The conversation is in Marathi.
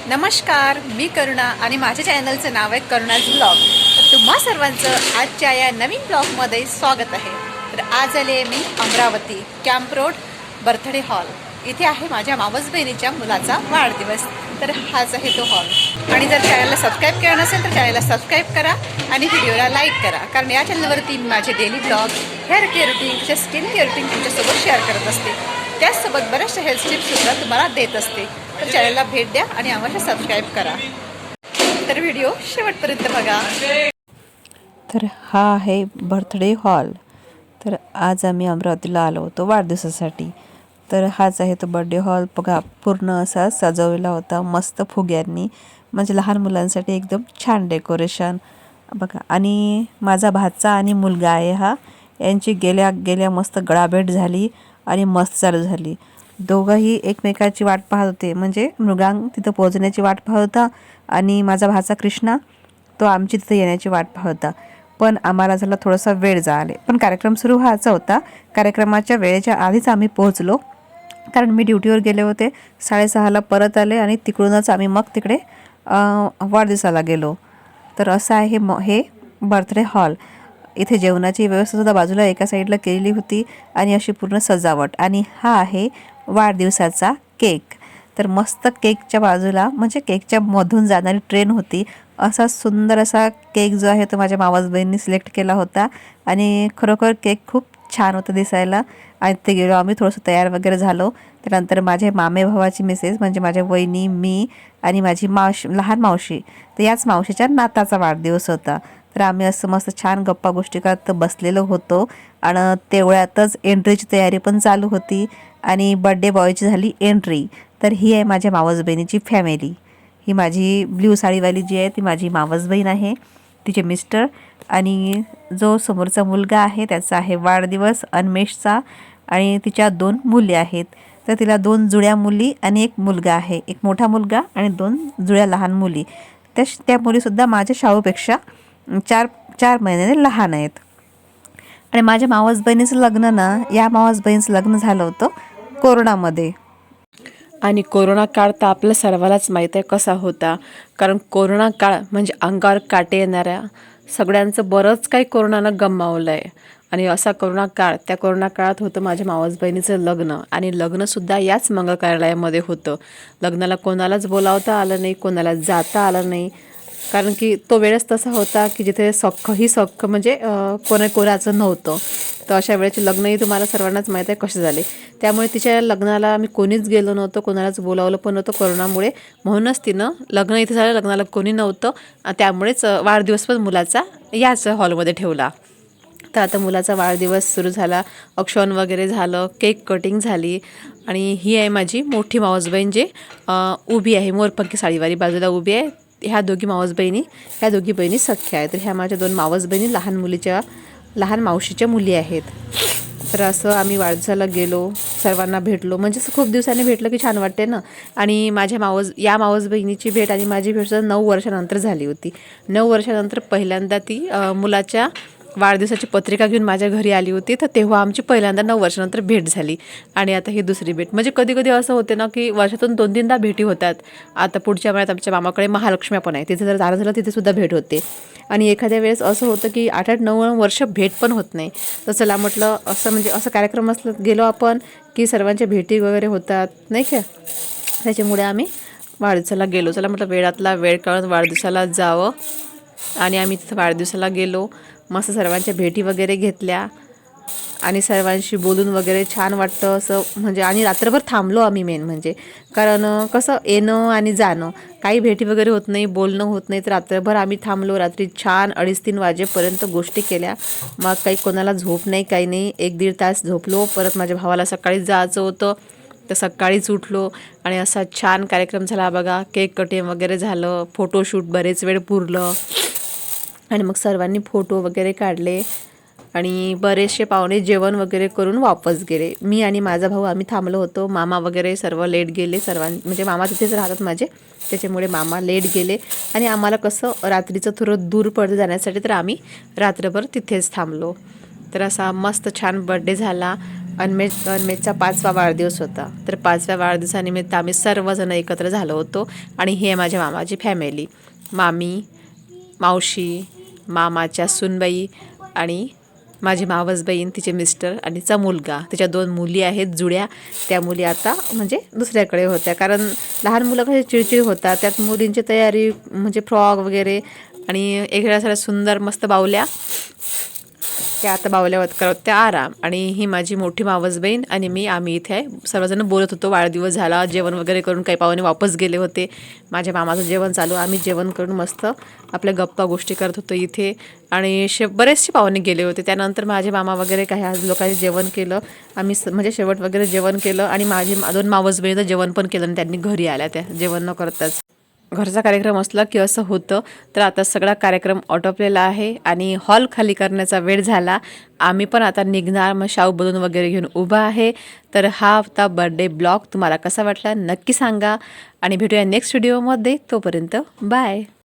नमस्कार, मी करुणा आणि माझ्या चॅनलचं नाव आहे करुणाज ब्लॉग. तर तुम्हा सर्वांचं आजच्या या नवीन ब्लॉगमध्ये स्वागत आहे. तर आज आले मी Amravati camp road birthday hall. इथे आहे माझ्या मावस बहिणीच्या मुलाचा वाढदिवस. तर हाच आहे तो हॉल. आणि जर चॅनलला सबस्क्राईब केलं नसेल तर चॅनलला सबस्क्राईब करा आणि व्हिडिओला लाईक करा, कारण या चॅनलवरती मी माझे daily blog, hair care routine, skin care routine तुमच्यासोबत शेअर करत असते. त्याचसोबत बऱ्याचशा हेल्थ टिप्ससुद्धा तुम्हाला देत असते. तर चॅनलला भेट द्या आणि आम्हाला सबस्क्राईब करा. तर व्हिडिओ शेवटपर्यंत बघा. तर हा आहे बर्थडे हॉल. तर आज आम्ही अमरावतीला आलो होतो वाढदिवसासाठी. तर हाच आहे तो बर्थडे हॉल. बघा, पूर्ण असा सजवलेला होता मस्त फुग्यांनी, म्हणजे लहान मुलांसाठी एकदम छान डेकोरेशन बघा. आणि माझा भाचा आणि मुलगा आहे हा, यांची गेल्या मस्त गळाभेट झाली आणि मस्त चालू झाली. दोघंही एकमेकाची वाट पाहत होते, म्हणजे मृगांक तिथं पोहोचण्याची वाट पाहत होता आणि माझा भाचा कृष्णा तो आमची तिथं येण्याची वाट पाहत होता. पण आम्हाला झाला थोडासा वेळ झाला, पण कार्यक्रम सुरू व्हायचा होता. कार्यक्रमाच्या वेळेच्या आधीच आम्ही पोहोचलो, कारण मी ड्युटीवर गेले होते. 6:30ला परत आले आणि तिकडूनच आम्ही मग तिकडे वाढदिवसाला गेलो. तर असं आहे हे बर्थडे हॉल. इथे जेवणाची व्यवस्थासुद्धा बाजूला एका साईडला केलेली होती आणि अशी पूर्ण सजावट. आणि हा आहे वाढदिवसाचा केक. तर मस्त केकच्या बाजूला, म्हणजे केकच्या मधून जाणारी ट्रेन होती. असा सुंदर असा केक जो आहे तो माझ्या मावस बहिणींनी सिलेक्ट केला होता आणि खरोखर केक खूप छान होतं दिसायला. आणि ते गेलो आम्ही, थोडंसं तयार वगैरे झालो. त्यानंतर माझे मामे भावाची मिसेस, म्हणजे माझ्या वहिनी, मी आणि माझी लहान मावशी, तर याच मावशीच्या नाताचा वाढदिवस होता. तर आम्ही असं मस्त छान गप्पा गोष्टी करत बसलेलो होतो. आणि तेवढ्यातच एंट्रीची तयारी पण चालू होती आणि बड्डे बॉयची झाली एंट्री. तर ही आहे माझ्या मावस बहिणीची फॅमिली. ही माझी ब्ल्यू साडीवाली जी आहे ती माझी मावस बहीण आहे, तिचे मिस्टर, आणि जो समोरचा मुलगा आहे त्याचा आहे वाढदिवस अन्मेषचा, आणि तिच्या 2 मुली आहेत. तर तिला 2 जुळ्या मुली आणि 1 मुलगा आहे, 1 मोठा मुलगा आणि 2 जुळ्या लहान मुली. त्या मुलीसुद्धा माझ्या शाळूपेक्षा 4 महिन्याने लहान आहेत. आणि माझ्या मावस बहिणीचं लग्न ना, या मावस बहिणीचं लग्न झालं होतं कोरोनामध्ये. आणि कोरोना काळ तर आपल्या सर्वांनाच माहीत आहे कसा होता. कारण कोरोना काळ म्हणजे अंगावर काटे येणाऱ्या सगळ्यांचं बरंच काही कोरोनानं गमावलं आहे. आणि असा कोरोना काळ, त्या कोरोना काळात होतं माझ्या मावस बहिणीचं लग्न. आणि लग्नसुद्धा याच मंगल कार्यालयामध्ये होतं. लग्नाला कोणालाच बोलावता आलं नाही, कोणाला जाता आलं नाही, कारण की तो वेळच तसा होता की जिथे सख्ख म्हणजे कोणाचं नव्हतं. तर अशा वेळेचे लग्नही तुम्हाला सर्वांनाच माहीत आहे कसे झाले. त्यामुळे तिच्या लग्नाला आम्ही कोणीच गेलो नव्हतं, कोणालाच बोलावलं पण नव्हतं कोरोनामुळे. म्हणूनच तिनं लग्न इथे झालं, लग्नाला कोणी नव्हतं, त्यामुळेच वाढदिवस पण मुलाचा याच हॉलमध्ये ठेवला. तर आता मुलाचा वाढदिवस सुरू झाला, औक्षण वगैरे झालं, केक कटिंग झाली. आणि ही आहे माझी मोठी मावस बहीण, जे उभी आहे मोरपंखी साडीवाली बाजूला उभी आहे. ह्या दोघी मावस बहिणी, ह्या दोघी बहिणी सख्या आहेत. तर ह्या माझ्या 2 मावस बहिणी लहान मावशीच्या मुली आहेत. तर असं आम्ही वाढदिवसाला गेलो, सर्वांना भेटलो, म्हणजे असं खूप दिवसांनी भेटलं की छान वाटते ना. आणि या मावस बहिणीची भेट आणि माझी भेटसुद्धा 9 वर्षानंतर झाली होती. 9 वर्षानंतर पहिल्यांदा ती मुलाच्या वाढदिवसाची पत्रिका घेऊन माझ्या घरी आली होती. तर तेव्हा आमची पहिल्यांदा 9 वर्षानंतर भेट झाली. आणि आता ही दुसरी भेट. म्हणजे कधी कधी असं होते ना की वर्षातून 2-3दा भेटी होतात. आता पुढच्या महिन्यात आमच्या मामाकडे महालक्ष्मी पण आहे, तिथे जर जाणं झालं तिथेसुद्धा भेट होते. आणि एखाद्या वेळेस असं होतं की 8-9 वर्ष भेट पण होत नाही. तर चला म्हटलं, असं म्हणजे असं कार्यक्रम असलं गेलो आपण की सर्वांच्या भेटी वगैरे होतात नाही का. त्याच्यामुळे आम्ही वाढदिवसाला गेलो. चला म्हटलं वेळातला वेळ काढून वाढदिवसाला जावं. आणि आम्ही तिथं वाढदिवसाला गेलो, मस्त सर्वांच्या भेटी वगैरे घेतल्या आणि सर्वांशी बोलून वगैरे छान वाटतं असं म्हणजे. आणि रात्रभर थांबलो आम्ही, मेन म्हणजे. कारण कसं येणं आणि जाणं, काही भेटी वगैरे होत नाही, बोलणं होत नाही. तर रात्रभर आम्ही थांबलो. रात्री छान 2:30-3 वाजेपर्यंत गोष्टी केल्या. मग काही कोणाला झोप नाही, काही नाही. 1-1.5 तास झोपलो. परत माझ्या भावाला सकाळीच जायचं होतं, तर सकाळीच उठलो. आणि असा छान कार्यक्रम झाला बघा. केक कटिंग वगैरे झालं, फोटोशूट बरेच वेळ पुरलं. आणि मग सर्वांनी फोटो वगैरे काढले आणि बरेचसे पाहुणे जेवण वगैरे करून वापस गेले. मी आणि माझा भाऊ आम्ही थांबलो होतो. मामा वगैरे सर्व लेट गेले. म्हणजे मामा तिथेच राहतात माझे, त्याच्यामुळे मामा लेट गेले. आणि आम्हाला कसं रात्रीचं थोडं दूर पडतं जाण्यासाठी, तर आम्ही रात्रभर तिथेच थांबलो. तर असा मस्त छान बर्थडे झाला. अन्मेषचा 5वा वाढदिवस होता. तर 5व्या वाढदिवसानिमित्त आम्ही सर्वजण एकत्र झालो होतो. आणि ही आहे माझ्या मामाची फॅमिली. मामी, मावशी, मामाच्या सूनबाई आणि माझी मावस बहीण, तिचे मिस्टर आणि तिचा मुलगा. तिच्या 2 मुली आहेत जुड्या. त्या मुली आता म्हणजे दुसऱ्याकडे होत्या, कारण लहान मुलं कशी चिडचिड होतात. त्यात मुलींची तयारी म्हणजे फ्रॉक वगैरे आणि एखाद्या साऱ्या सुंदर मस्त बावल्या, त्या आता बावल्यावर करत त्या आराम. आणि ही माझी मोठी मावस बहीण आणि मी, आम्ही इथे आहे. सर्वजण बोलत होतो. वाढदिवस झाला, जेवण वगैरे करून काही पाहुणे वापस गेले होते. माझ्या मामाचं जेवण चालू, आम्ही जेवण करून मस्त आपल्या गप्पा गोष्टी करत होतो इथे. आणि बरेचसे पाहुणे गेले होते. त्यानंतर माझे मामा वगैरे काही आज लोकांनी जेवण केलं. आम्ही म्हणजे शेवट वगैरे जेवण केलं आणि माझी 2 मावस बहिणीचं जेवण पण केलं आणि त्यांनी घरी आल्या त्या जेवण न करताच. घरचा कार्यक्रम असला की असं होतं. तर आता सगळा कार्यक्रम आटोपलेला आहे आणि हॉल खाली करण्याचा वेळ झाला. आम्ही पण आता निघणार. मग शाऊ बलून वगैरे घेऊन उभा आहे. तर हा होता बर्थडे ब्लॉग. तुम्हाला कसा वाटला नक्की सांगा आणि भेटूया नेक्स्ट व्हिडिओमध्ये. तोपर्यंत बाय.